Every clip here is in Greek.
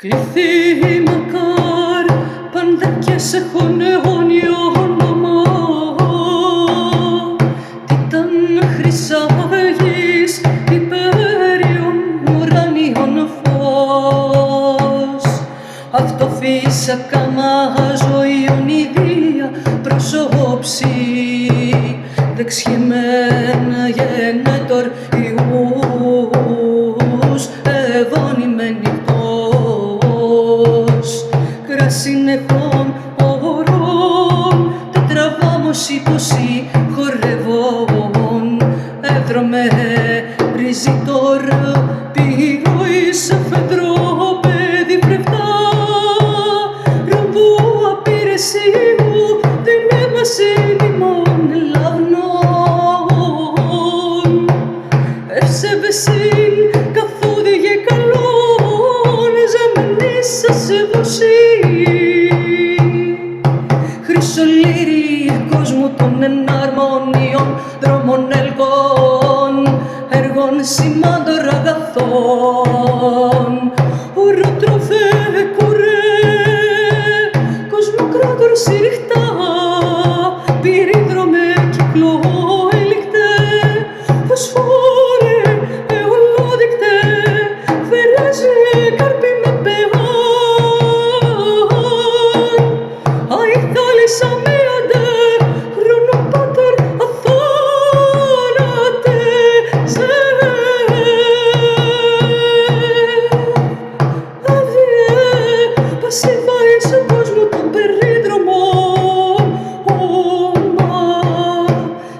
Κληθή μακάρ, πανδακιές έχουν αιώνιο όνομα. Τιταν χρυσάγης, υπέριον ουρανίων φως. Αυτό φύσακα μα ζωήων ιδία προσώψη, δεξιεμένα γενέτορ ιούς, ευώνυμεν νυχτός. Κρασινεχών ορών, τετραβάμος υποσύ χορευών, έδρομε ριζιτόρ, πηγό εις εφεδρό, παιδί πρεφτά, ρομπού απειρεσίου, την έμασιν ημών λαυνών. Ευσεβεσίν καθούδη γε καλόν, ζαμενίσα σε δοσί. Χρυσολύρι κόσμου των εναρμονίων, δρόμων ελκών, έργων σημάντων αγαθών. Ουροτροφέ κουρέ, κοσμοκράτορ συρριχτά, πυρίδρομε κυκλό ελικτέ, φωσφόρε εολόδικτέ, φεράζε καρπί με πεάν. Αι θάλισσα με αντε, χρονοπάτερ αθάνατε, σε άδειε, πασίβα εις ο κόσμου των περίδρομων, όμα,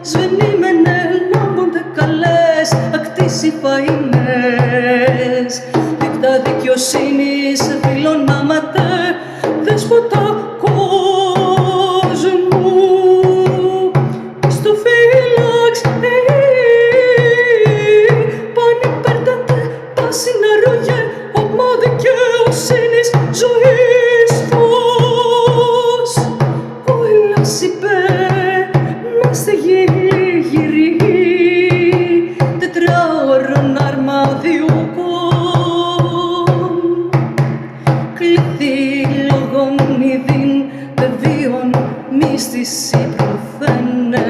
σβενήμενε λάμπονται καλές, ακτίσι φαΐνες, δίκτυα δικαιοσύνης, φιλονάματε, δέσποτα κόσμου. Ιστοφύλαξ, πανυπέρτατε, πάσινα ρόγε, ομά δικαιοσύνης, ζωής φως. Ο Ήλιος είπε, να στεγεί τετράωρον αρμαδιούκον. Κληθή λόγων ειδήν πεδίων, μυστησί προφαίνε.